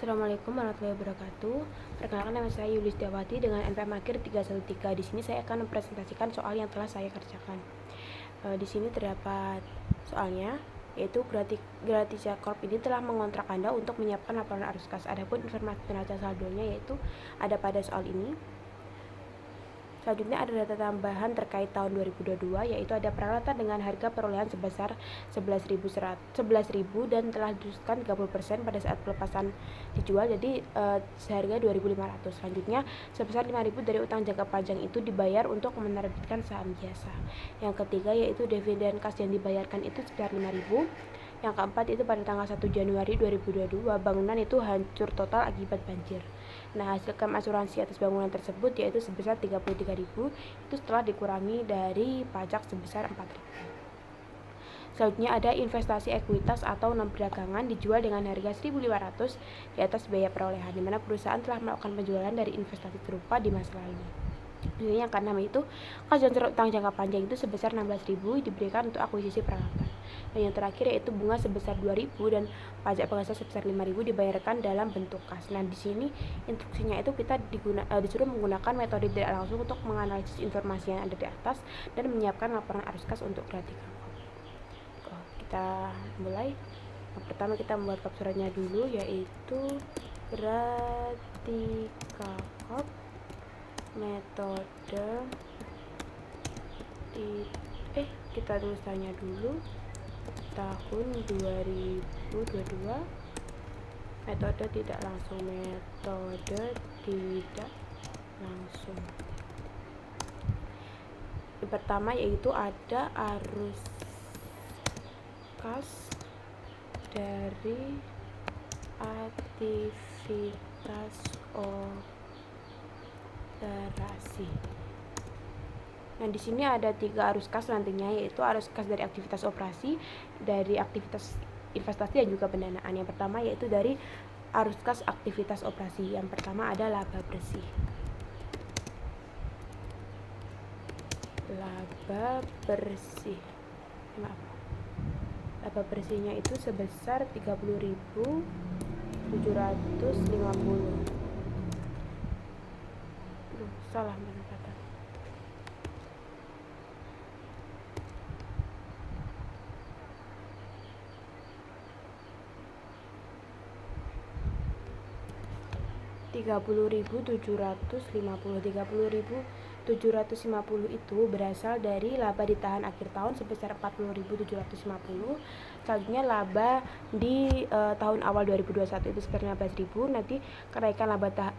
Assalamualaikum warahmatullahi wabarakatuh. Perkenalkan, nama saya Yulis Dewati dengan NPM Akhir 313. Di sini saya akan mempresentasikan soal yang telah saya kerjakan. Di sini terdapat soalnya, yaitu Graticia Corp ini telah mengontrak Anda untuk menyiapkan laporan arus kas. Adapun informasi neraca saldonya yaitu ada pada soal ini. Selanjutnya ada data tambahan terkait tahun 2022, yaitu ada peralatan dengan harga perolehan sebesar 11.000 dan telah didiskon 30% pada saat pelepasan dijual, jadi seharga 2.500. Selanjutnya sebesar 5.000 dari utang jangka panjang itu dibayar untuk menerbitkan saham biasa. Yang ketiga yaitu dividen kas yang dibayarkan itu sebesar 5.000. Yang keempat itu pada tanggal 1 Januari 2022 bangunan itu hancur total akibat banjir. Nah, hasil klaim asuransi atas bangunan tersebut yaitu sebesar 33.000, itu setelah dikurangi dari pajak sebesar 4.000. Selanjutnya ada investasi ekuitas atau non perdagangan dijual dengan harga 1.500 di atas biaya perolehan, di mana perusahaan telah melakukan penjualan dari investasi serupa di masa lalu. Yang keenam itu kas dan utang jangka panjang itu sebesar 16.000 diberikan untuk akuisisi peralatan. Dan yang terakhir yaitu bunga sebesar 2.000 dan pajak penghasilan sebesar 5.000 dibayarkan dalam bentuk kas. Nah, di sini instruksinya itu kita disuruh menggunakan metode tidak langsung untuk menganalisis informasi yang ada di atas dan menyiapkan laporan arus kas untuk Gratica Corp. Kita mulai. Yang pertama kita membuat kapsurannya dulu, yaitu Gratica Corp metode kita tulisannya dulu tahun 2022, metode tidak langsung, yang pertama yaitu ada arus kas dari aktivitas operasi. Nah, di sini ada 3 arus kas nantinya, yaitu arus kas dari aktivitas operasi, dari aktivitas investasi dan juga pendanaan. Yang pertama yaitu dari arus kas aktivitas operasi. Yang pertama ada laba bersih. Laba bersihnya itu sebesar 30.750. Salah penempatan. $30.750 itu berasal dari laba di tahan akhir tahun sebesar 40.750. Selanjutnya laba di tahun awal 2021 itu sekitar 15.000. Nanti kenaikan laba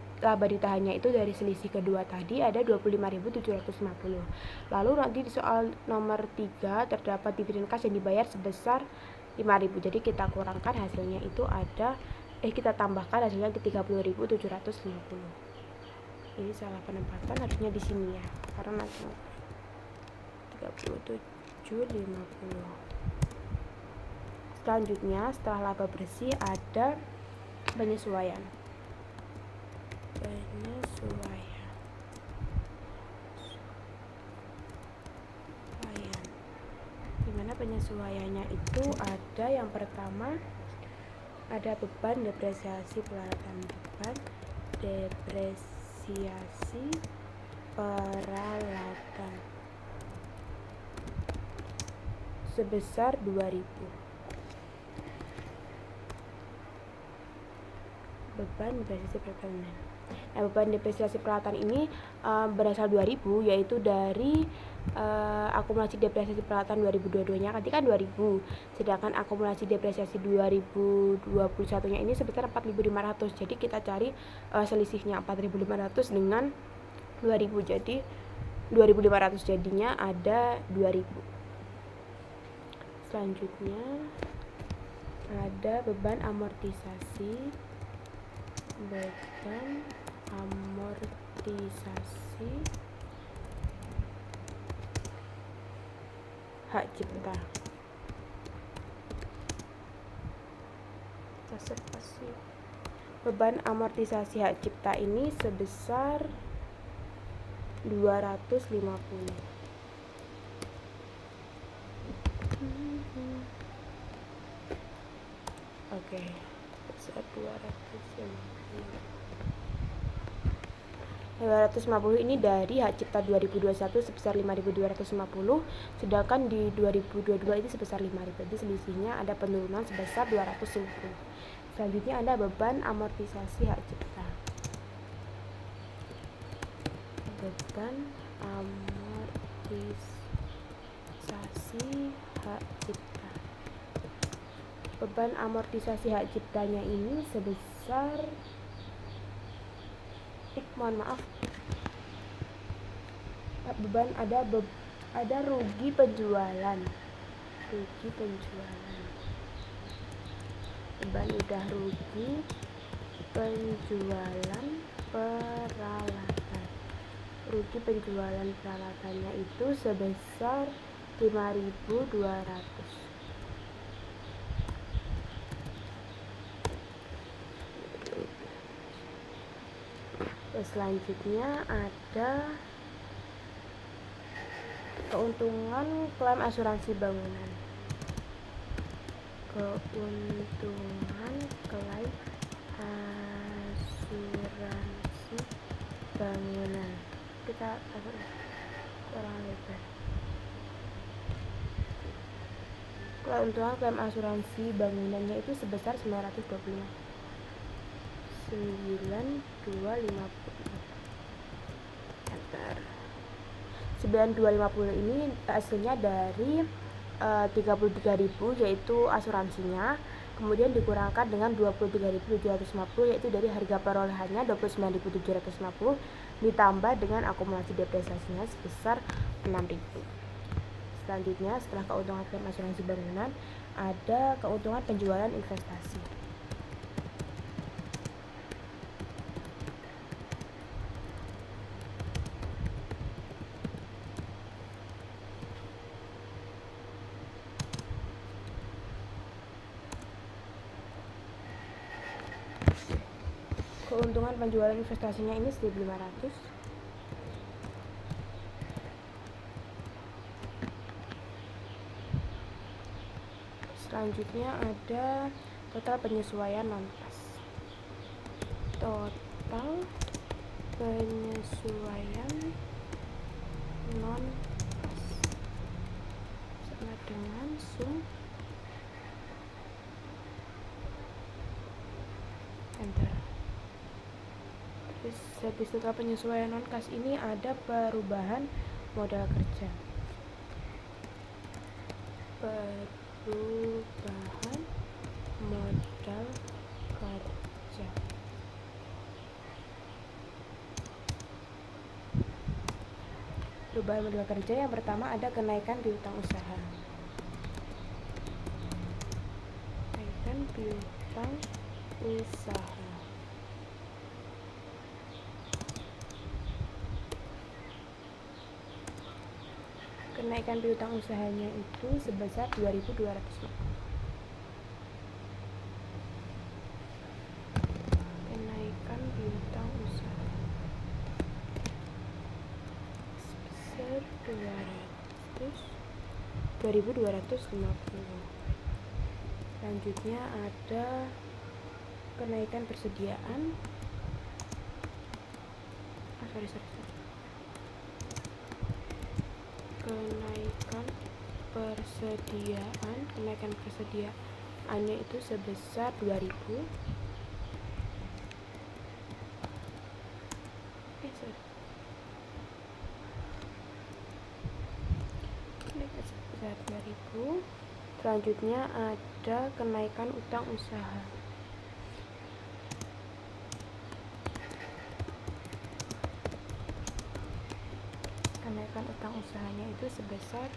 ditahannya itu dari selisih kedua tadi ada 25.750. Lalu nanti di soal nomor 3 terdapat dividen kas yang dibayar sebesar 5.000. Jadi kita kurangkan hasilnya itu ada kita tambahkan hasilnya ke 30.750. Ini salah penempatan, harusnya di sini ya, karena nanti 3750. Selanjutnya setelah laba bersih ada penyesuaian. Dimana penyesuaiannya itu ada yang pertama ada beban depresiasi peralatan, sebesar 2.000. Beban depresiasi peralatan ini berasal 2.000, yaitu dari akumulasi depresiasi peralatan 2022-nya nanti kan 2.000, sedangkan akumulasi depresiasi 2021-nya ini sebesar 4.500. Jadi kita cari selisihnya 4.500 dengan 2.000, jadi 2.500, jadinya ada 2.000. Selanjutnya ada beban amortisasi hak cipta. Beban amortisasi hak cipta ini sebesar 250. Oke. ini dari hak cipta 2021 sebesar 5.250, sedangkan di 2022 itu sebesar 5.000. Jadi selisihnya ada penurunan sebesar 250. Selanjutnya ada beban amortisasi hak cipta. Beban amortisasi hak cipta. Beban amortisasi hak ciptanya ini sebesar beban ada rugi penjualan. Beban udah rugi penjualan peralatan. Rugi penjualan peralatannya itu sebesar 5.200. Selanjutnya ada keuntungan klaim asuransi bangunan. Keuntungan klaim asuransi bangunan. Kita kurang lebar. Keuntungan klaim asuransi bangunannya itu sebesar 9.250 ini hasilnya dari 33.000 yaitu asuransinya, kemudian dikurangkan dengan 23.750 yaitu dari harga perolehannya 29.750 ditambah dengan akumulasi depresiasinya sebesar 6.000. Selanjutnya setelah keuntungan klaim asuransi bangunan ada keuntungan penjualan investasi. Keuntungan penjualan investasinya ini 1.500. Selanjutnya ada total penyesuaian non-kas. Total penyesuaian non-kas sama dengan sum enter. Terus habis total penyesuaian non-kas ini ada perubahan modal kerja. Perubahan modal kerja. Perubahan modal kerja yang pertama ada kenaikan piutang usaha. Kenaikan piutang usaha. Kenaikan piutang usahanya itu sebesar 2.250. Kenaikan piutang usaha sebesar 2.250. Selanjutnya ada kenaikan persediaan. Kenaikan persediaannya itu sebesar 2.000. Kenaikan sebesar 2.000. Selanjutnya ada kenaikan utang usaha. Kenaikan utang usahanya itu sebesar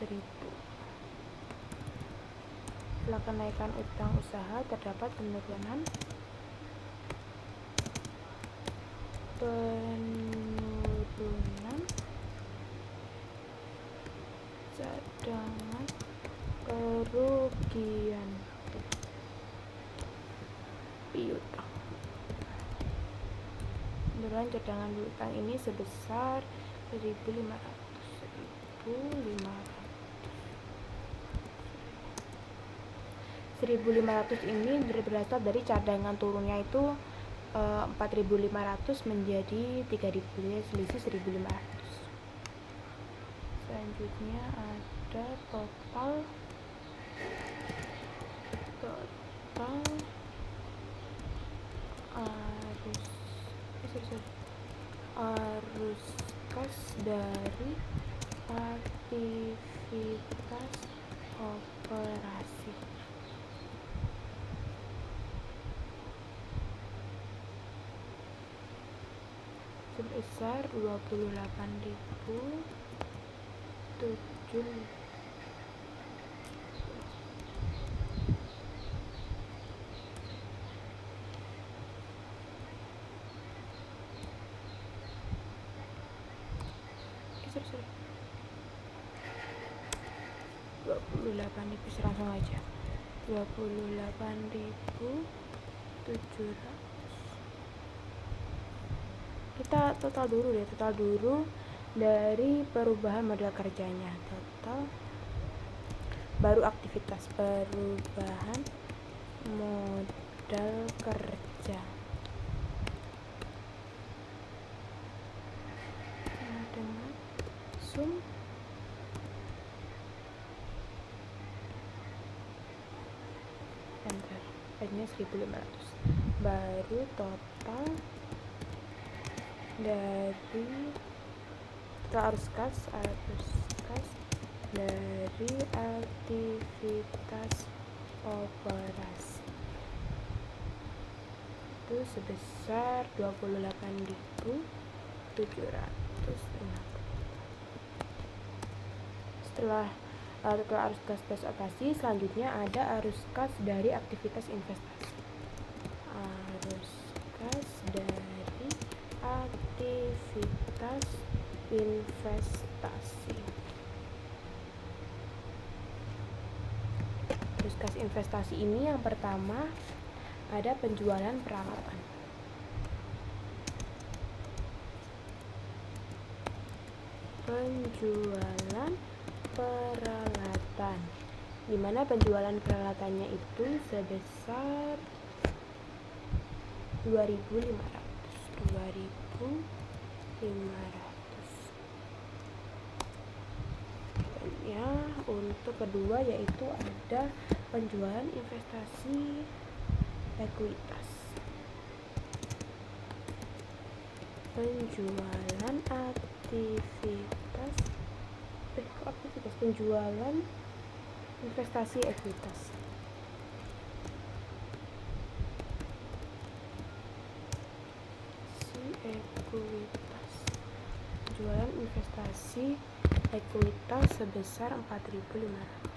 1.000. Setelah kenaikan utang usaha terdapat penurunan cadangan kerugian piutang. Penurunan cadangan piutang ini sebesar 1.500. 1.500 ini berasal dari cadangan turunnya itu 4.500 menjadi 3.000, selisih 1.500. Selanjutnya ada total arus kas dari aktivitas operasi. Sebesar 28.007. Sorry. 28.000, langsung aja. 28.700. Kita total dulu dari perubahan modal kerjanya. Total baru aktivitas, perubahan modal kerja. Dengan sum enter, akhirnya 1.500. Baru total dari arus kas dari aktivitas operasi itu sebesar 28.760. Setelah arus kas tes operasi, selanjutnya ada arus kas dari aktivitas investasi. Arus kas dari aktivitas investasi. Arus kas investasi ini yang pertama ada penjualan peralatan. Di mana penjualan peralatannya itu sebesar 2.500. Ya, untuk kedua yaitu ada penjualan investasi ekuitas. Penjualan investasi ekuitas. Penjualan investasi ekuitas sebesar 4.500.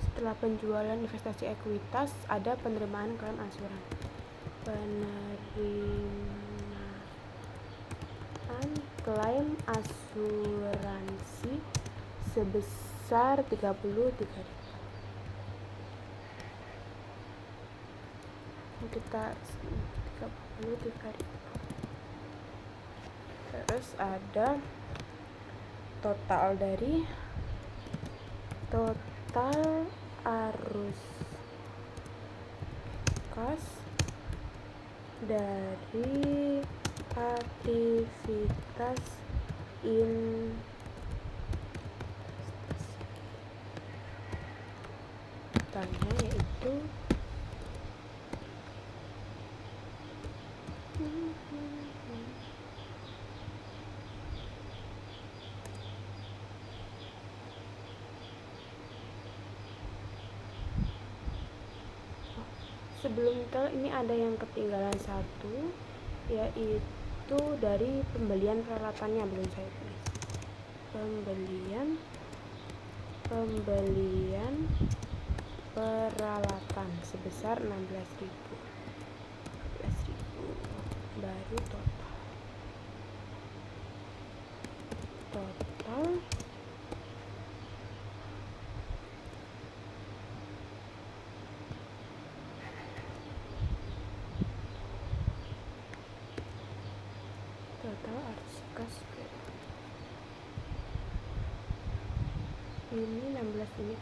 Setelah penjualan investasi ekuitas ada penerimaan klaim asuransi. Penerimaan klaim asuransi sebesar 33.000. Kita 33.000. Terus ada total arus kas dari aktivitas investasi yaitu sebelum ini ada yang ketinggalan satu, yaitu dari pembelian peralatannya belum saya tulis. Pembelian peralatan sebesar 16.000. Baru total arus kas ini 16 ini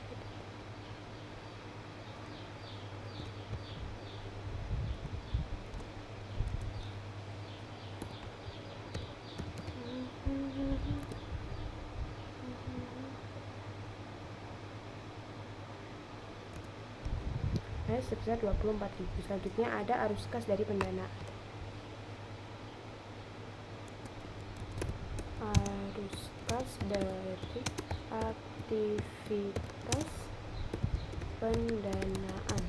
sebesar 24.000. Selanjutnya ada arus kas dari pendanaan. Arus kas dari aktivitas pendanaan.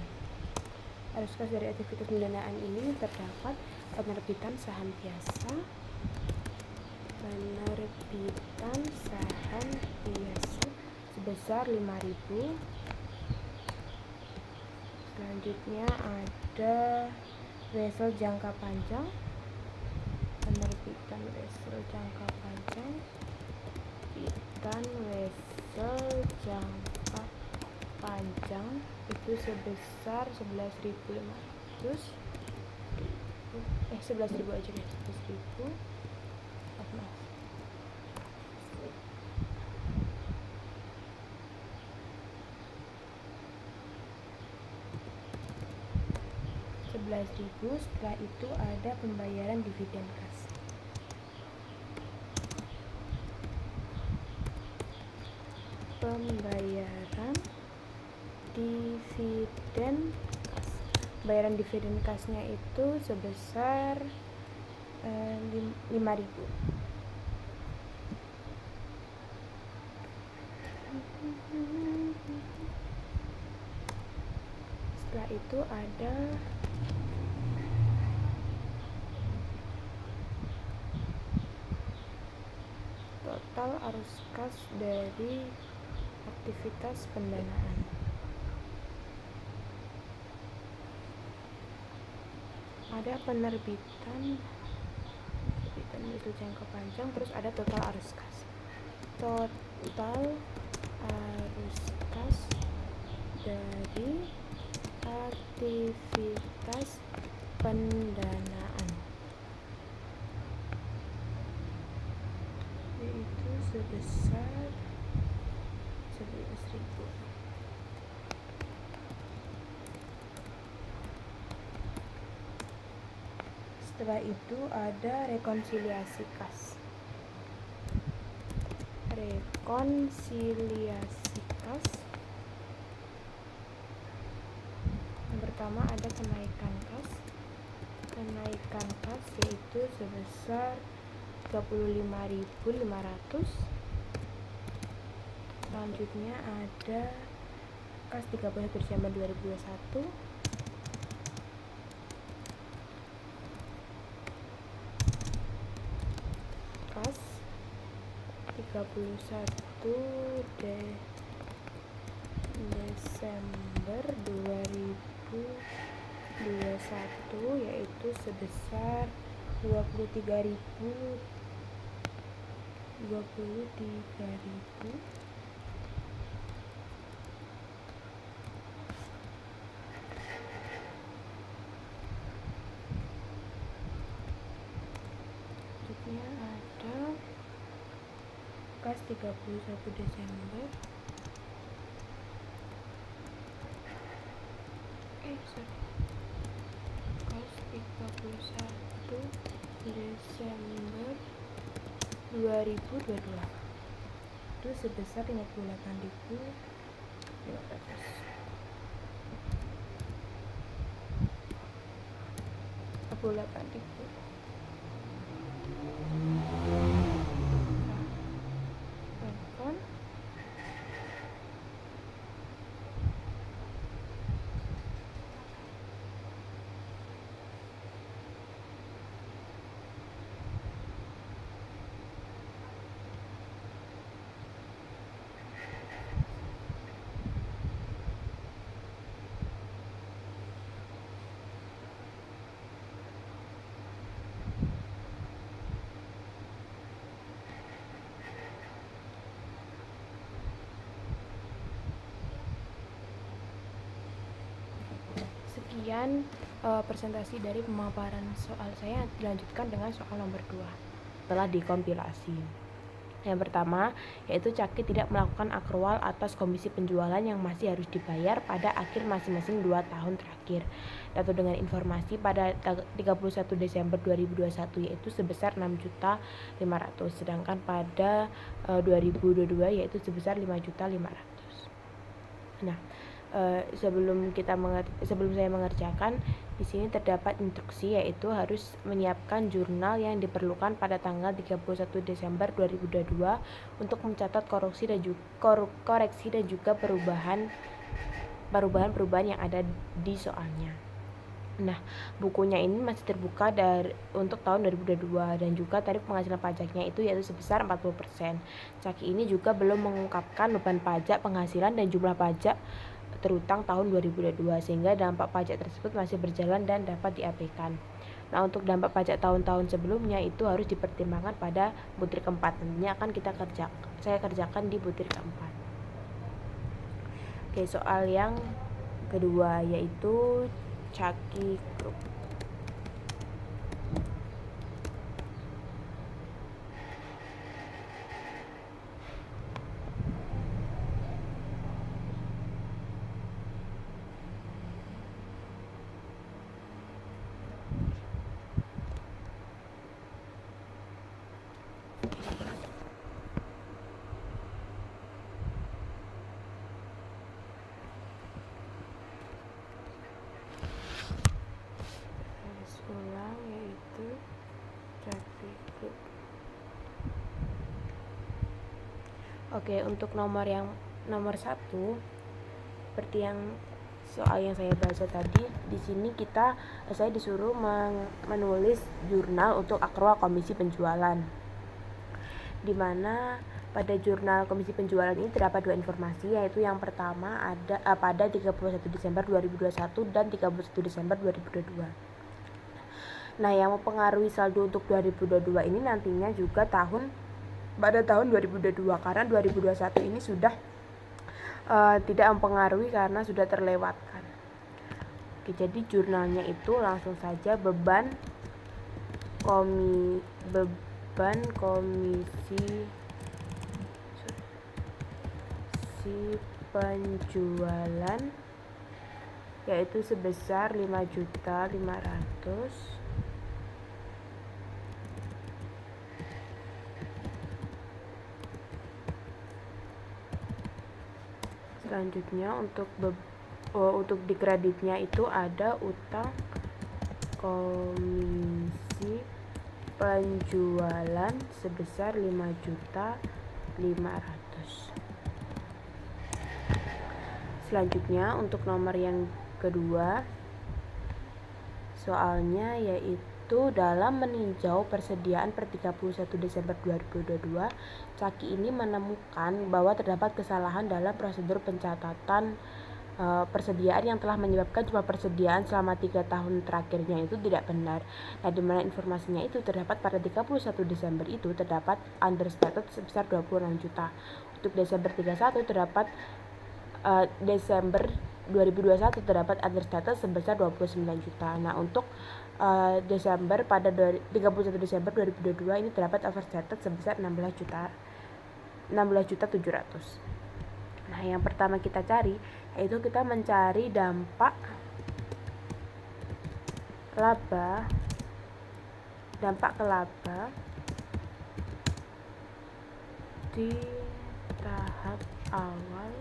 Arus kas dari aktivitas pendanaan ini terdapat penerbitan saham biasa, sebesar 5.000. Selanjutnya ada wesel jangka panjang, penerbitan wesel jangka panjang, penerbitan wesel jangka panjang itu sebesar 11.500, 11.000 aja deh, 11.000. Maaf. 11.000. Setelah itu ada pembayaran dividen kas. Pembayaran dividen kas. Pembayaran dividen kasnya itu sebesar 5.000. Setelah itu ada total arus kas dari aktivitas pendanaan. Ada penerbitan itu jangka panjang, terus ada total arus kas. Total arus kas dari aktivitas pendanaan yaitu sebesar 11.000. Setelah itu ada rekonsiliasi kas. Rekonsiliasi kas. Yang pertama ada kenaikan kas. Kenaikan kas yaitu sebesar 35.500. Selanjutnya ada kas 31 Desember 2021. Kas 31 Desember 2021 yaitu sebesar 23.000. Selanjutnya ada kas 31 Desember kas 31 Desember 2022 itu sebesar 58.500. 58.000. Sekian presentasi dari pemaparan soal saya. Dilanjutkan dengan soal nomor 2 setelah dikompilasi. Yang pertama yaitu Caki tidak melakukan akrual atas komisi penjualan yang masih harus dibayar pada akhir masing-masing 2 tahun terakhir, atau dengan informasi pada 31 Desember 2021 yaitu sebesar 6.500.000, sedangkan pada 2022 yaitu sebesar 5.500.000. Nah, sebelum saya mengerjakan, di sini terdapat instruksi, yaitu harus menyiapkan jurnal yang diperlukan pada tanggal 31 Desember 2022 untuk mencatat koreksi dan juga perubahan yang ada di soalnya. Nah, bukunya ini masih terbuka untuk tahun 2022 dan juga tarif penghasilan pajaknya itu yaitu sebesar 40%. Caki ini juga belum mengungkapkan beban pajak penghasilan dan jumlah pajak terutang tahun 2022 sehingga dampak pajak tersebut masih berjalan dan dapat diabaikan. Nah, untuk dampak pajak tahun-tahun sebelumnya itu harus dipertimbangkan pada butir keempat. Nantinya akan saya kerjakan di butir keempat. Oke, soal yang kedua yaitu Caki Group. Ulang yaitu Caki Group. Oke, untuk nomor 1 seperti yang soal yang saya baca tadi, di sini saya disuruh menulis jurnal untuk akroa komisi penjualan, di mana pada jurnal komisi penjualan ini terdapat 2 informasi, yaitu yang pertama ada pada 31 Desember 2021 dan 31 Desember 2022. Nah, yang mempengaruhi saldo untuk 2022 ini nantinya juga pada tahun 2022, karena 2021 ini sudah tidak mempengaruhi karena sudah terlewatkan. Oke, jadi jurnalnya itu langsung saja beban komisi penjualan yaitu sebesar 5.500.000. Selanjutnya untuk di kreditnya itu ada utang komisi penjualan sebesar 5.500.000. Selanjutnya untuk nomor yang kedua, soalnya yaitu dalam meninjau persediaan per 31 Desember 2022, Caki ini menemukan bahwa terdapat kesalahan dalam prosedur pencatatan persediaan yang telah menyebabkan jumlah persediaan selama 3 tahun terakhirnya itu tidak benar. Nah, di mana informasinya itu terdapat pada 31 Desember itu terdapat understated sebesar 26 juta. Untuk Desember 31 terdapat Desember 2021 terdapat understated sebesar 29 juta. Nah, untuk Desember pada 31 Desember 2022 ini terdapat overstated sebesar 16.700.000. Nah, yang pertama kita cari yaitu kita mencari dampak ke laba di tahap awal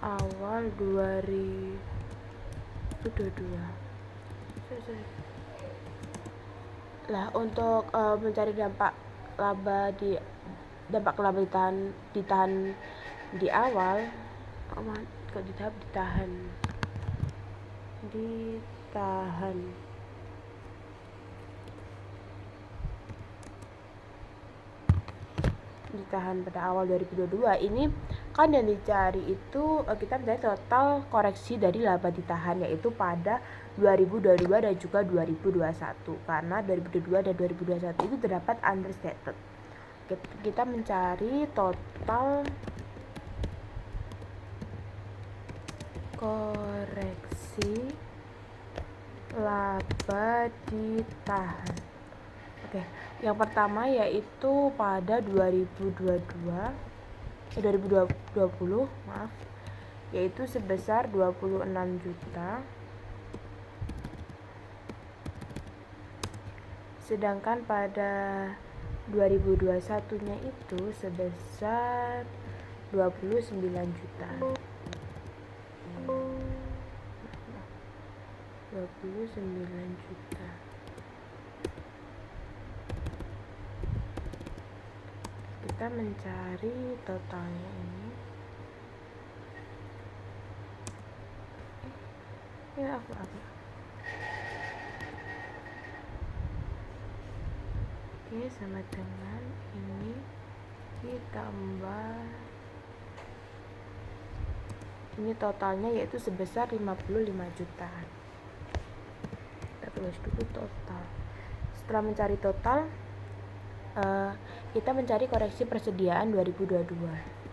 awal 2022. Lah, untuk mencari dampak laba ditahan di awal, ditahan pada awal 2022 ini kan yang dicari itu kita mencari total koreksi dari laba ditahan yaitu pada 2022 dan juga 2021, karena 2022 dan 2021 itu terdapat understated. Kita mencari total koreksi laba ditahan. Oke, yang pertama yaitu pada 2020, yaitu sebesar 26 juta. Sedangkan pada 2021-nya itu sebesar 29 juta. 29 juta. Kita mencari totalnya ini. Ya, aku. Oke, sama dengan ini ditambah ini totalnya yaitu sebesar 55 juta. Kita tulis dulu total. Setelah mencari total, kita mencari koreksi persediaan 2022.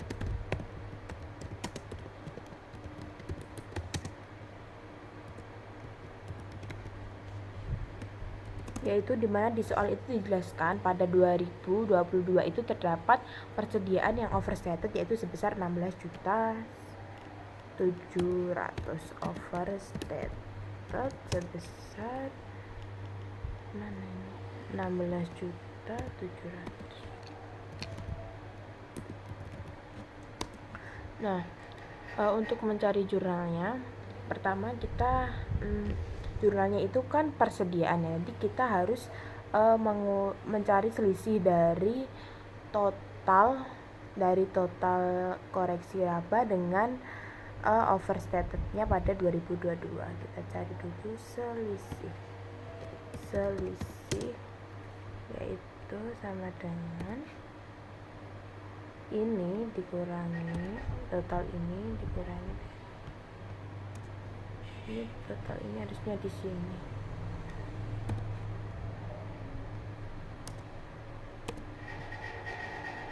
Yaitu dimana di soal itu dijelaskan pada 2022 itu terdapat persediaan yang overstated yaitu sebesar 16 juta 700 overstated sebesar mana ini 16 juta 700. Nah, untuk mencari jurnalnya, pertama kita jurnalnya itu kan persediaan ya, jadi kita harus mencari selisih dari total koreksi laba dengan overstatednya pada 2022. Kita cari dulu selisih yaitu sama dengan ini dikurangi total ini dikurangi ini total ini harusnya di sini.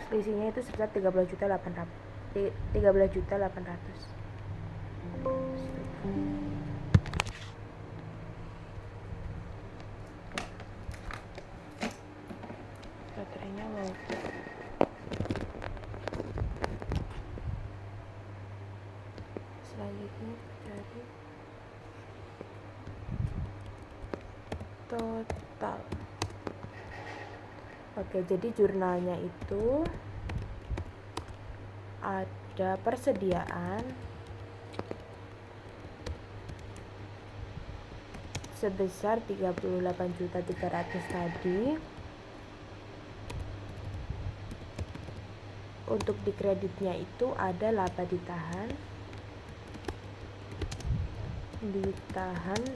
Selisihnya itu sebesar 13.800. Baterainya mau. Selanjutnya cari total. Oke, jadi jurnalnya itu ada persediaan sebesar 38.300 tadi. Untuk di kreditnya itu ada laba ditahan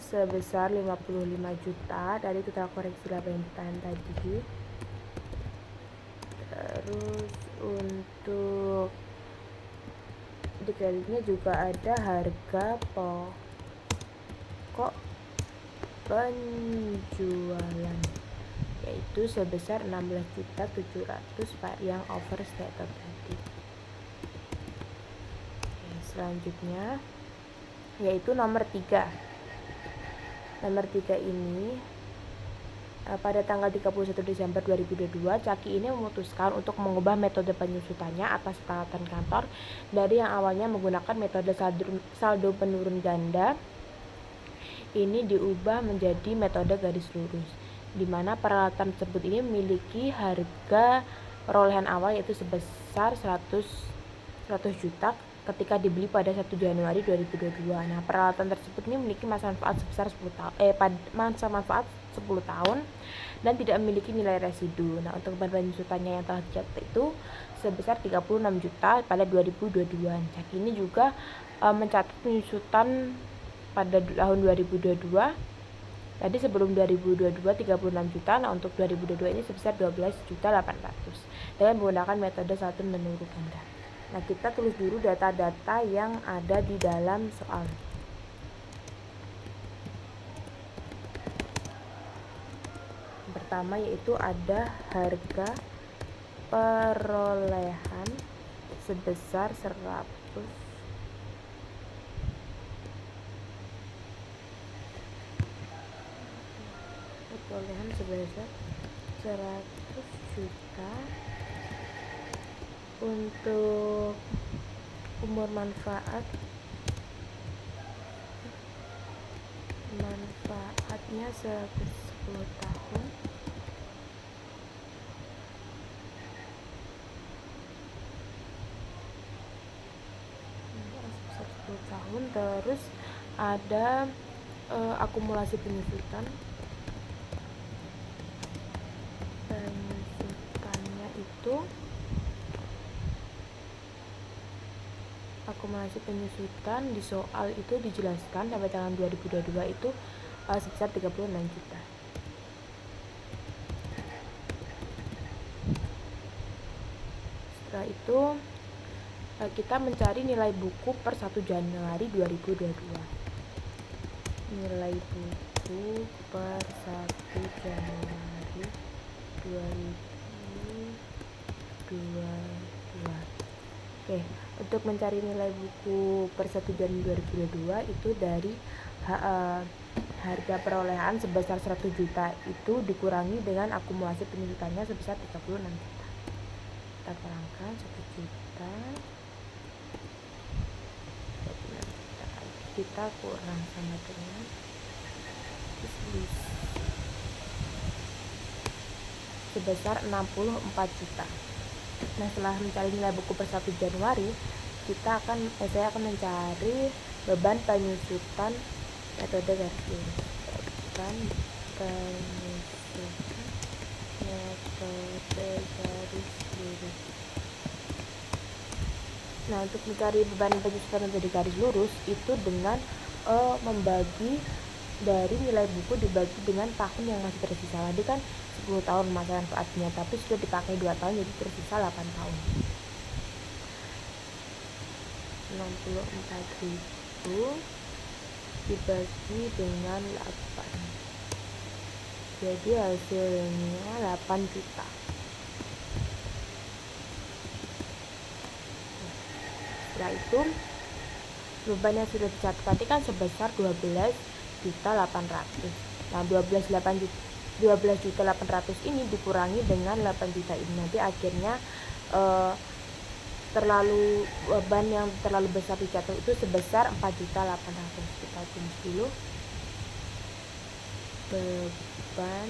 sebesar 55 juta dari total koreksi laba yang ditahan tadi. Terus untuk di kreditnya juga ada harga pokok penjualan yaitu sebesar 16.700 yang overstated tadi. Selanjutnya yaitu nomor 3. Nomor 3 ini pada tanggal 31 Desember 2022, Caki ini memutuskan untuk mengubah metode penyusutannya atas peralatan kantor dari yang awalnya menggunakan metode saldo penurun ganda ini diubah menjadi metode garis lurus, di mana peralatan tersebut ini memiliki harga perolehan awal yaitu sebesar 100 juta ketika dibeli pada 1 Januari 2022. Nah, peralatan tersebut ini memiliki masa manfaat sebesar 10 tahun dan tidak memiliki nilai residu. Nah, untuk beban penyusutannya yang telah dicatat itu sebesar 36 juta pada 2022. Caki ini juga mencatat penyusutan pada tahun 2022. Tadi sebelum 2022 36 juta, nah untuk 2022 ini sebesar 12.800 dengan menggunakan metode saldo menurun ganda. Nah, kita tulis dulu data-data yang ada di dalam soal. Pertama yaitu ada harga perolehan sebesar 100 juta untuk umur manfaatnya 10 tahun tahun. Terus ada akumulasi penyusutannya itu akumulasi penyusutan di soal itu dijelaskan sampai tahun 2022 itu sebesar 36 juta. Setelah itu kita mencari nilai buku per 1 Januari 2022. Nilai buku per 1 Januari 2022. Oke, untuk mencari nilai buku per 1 Januari 2022 itu dari harga perolehan sebesar 100 juta itu dikurangi dengan akumulasi penyusutannya sebesar 36 juta. Kita kurangkan 1 juta, kita kurang sama dengan sebesar 64 juta. Nah, setelah mencari nilai buku per 1 Januari, saya akan mencari beban penyusutan metode garis lurus. Beban penyusutan metode garis lurus. Nah, untuk mencari beban penyusutan metode garis lurus itu dengan membagi dari nilai buku dibagi dengan tahun yang masih tersisa. Tadi kan 10 tahun masa manfaatnya, tapi sudah dipakai 2 tahun, jadi tersisa 8 tahun. 64.000 dibagi dengan 8, jadi hasilnya 8 juta. Setelah itu beban yang sudah dicatat tadi kan sebesar 12.800.000. Nah, 12.800.000 ini dikurangi dengan 8 juta ini, nanti akhirnya beban yang terlalu besar dicatat itu sebesar 4.800.000. Kita tulis dulu beban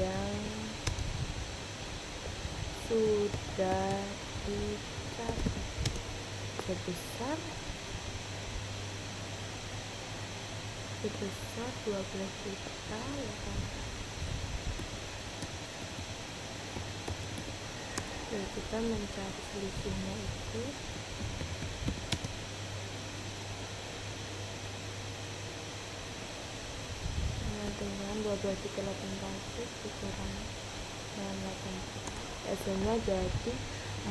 yang sudah dicatat sebesar 12 juta ya kan. Jadi kita mencari selisihnya itu dengan 12.800 dikurangi dengan 8 juta, hasilnya jadi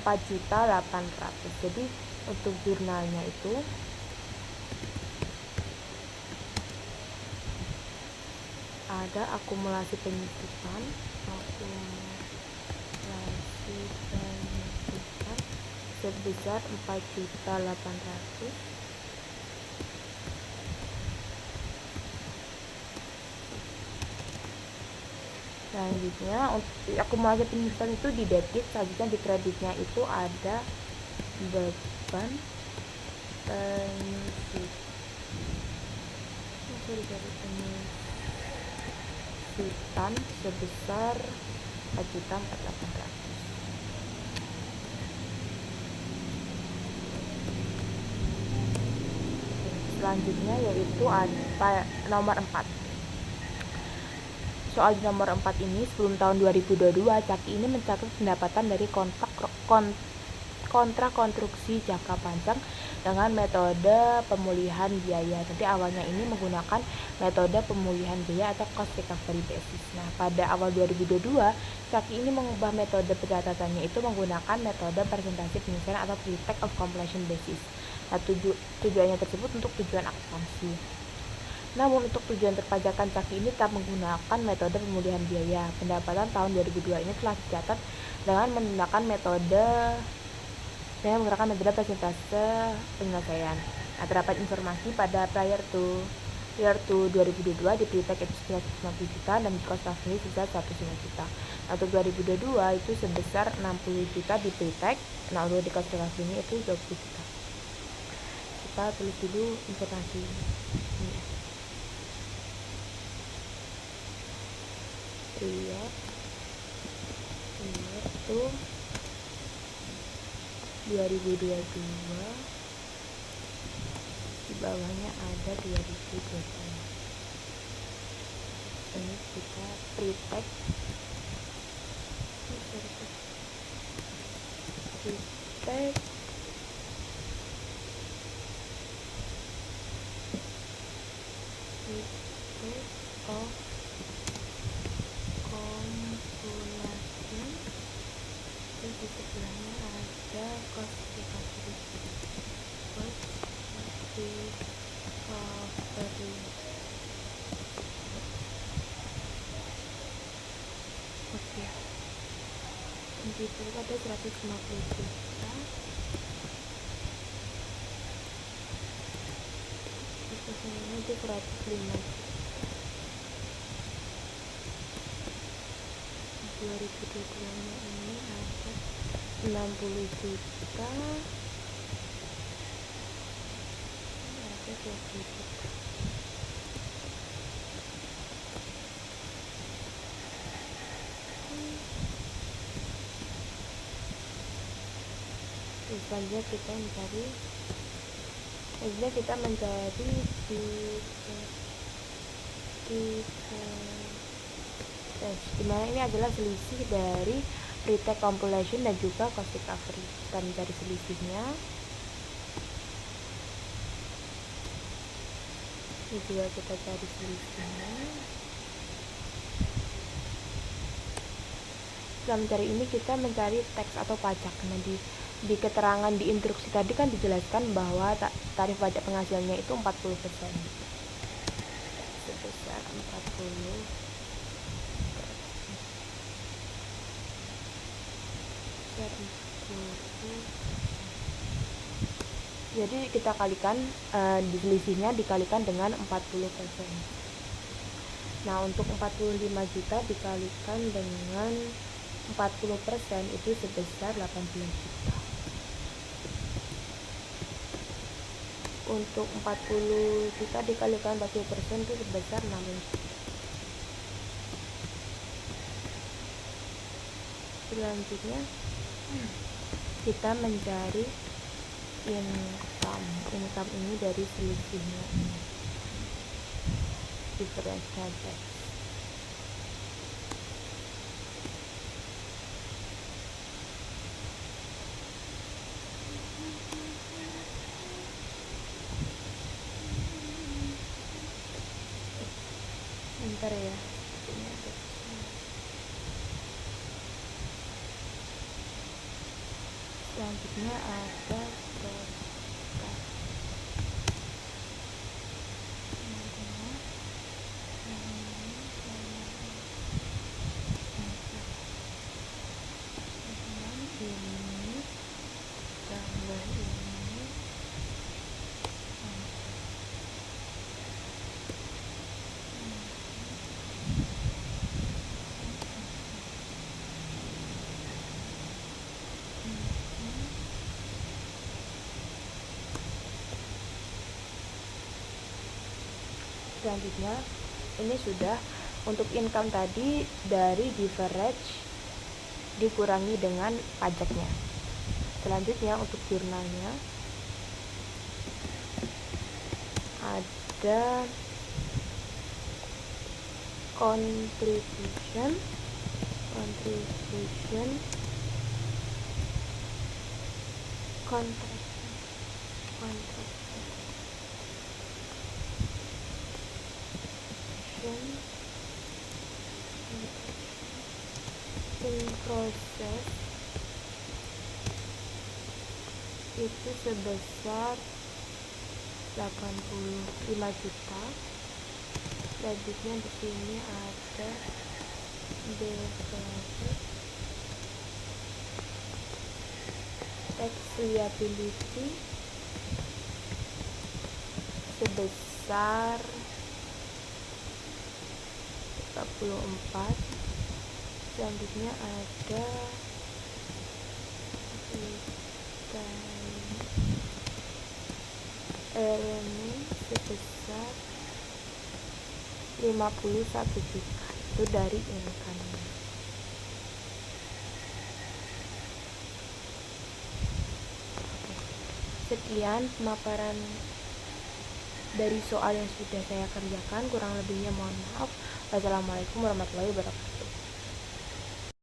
4.800.000. Jadi untuk jurnalnya itu ada akumulasi penyusutan sebesar 4.800.000. Selanjutnya untuk akumulasi penyusutan itu di debit, selanjutnya di kreditnya itu ada beban penyusutan sebesar 4.400.000. Selanjutnya yaitu ada nomor 4. Soal di nomor 4 ini sebelum tahun 2022 Caki ini mencatat pendapatan dari kontrak konstruksi jangka panjang dengan metode pemulihan biaya. Jadi awalnya ini menggunakan metode pemulihan biaya atau cost recovery basis. Nah, pada awal 2022 Caki ini mengubah metode pencatatannya itu menggunakan metode presentasi penyelesaian atau pre-tax of completion basis. Nah, tujuannya tersebut untuk tujuan akuntansi. Namun untuk tujuan perpajakan Caki ini tetap menggunakan metode pemulihan biaya. Pendapatan tahun 2002 ini telah dicatat dengan menggunakan metode presentase penyelesaian. Nah, terdapat informasi pada prior to 2022 di pre-tax itu sebesar 150 juta dan di cost recovery sebesar 105 juta. Nah, untuk 2022 itu sebesar 60 juta di pre-tax. Nah, untuk di cost recovery itu 20 juta. Kita tulis dulu informasi ini. Prior to 2022 bawahnya ada 2020. Ini kita pre-tax of compulation. Terus di sebelahnya ada cost recovery. Oke, itu ada 150 juta. Ini itu 105 juta. 2022 nya ini ada 60 juta, ada 20 juta. Selanjutnya kita mencari dimana ini adalah selisih dari pre-tax compilation dan juga cost recovery. Kita mencari selisihnya. Ini juga kita cari selisihnya. Setelah mencari ini, kita mencari tax atau pajak. Nah, di keterangan di instruksi tadi kan dijelaskan bahwa tarif pajak penghasilannya itu 40%. Sebesar 40%. Jadi kita kalikan di selisihnya dikalikan dengan 40%. Nah, untuk 45 juta dikalikan dengan 40% itu sebesar 18 juta. Untuk 40 juta dikalikan 40% itu sebesar 16 juta. Selanjutnya kita mencari income ini dari selisihnya ini, differential tax. Bentar ya. Selanjutnya ada selanjutnya ini sudah untuk income tadi dari diverage dikurangi dengan pajaknya. Selanjutnya untuk jurnalnya ada contribution contract in process itu sebesar 85 juta. Selanjutnya di sini ada tax liability sebesar 44. Selanjutnya ada revenue sebesar 51 juta, itu dari income. Sekian pemaparan dari soal yang sudah saya kerjakan. Kurang lebihnya mohon maaf. Wassalamualaikum warahmatullahi wabarakatuh.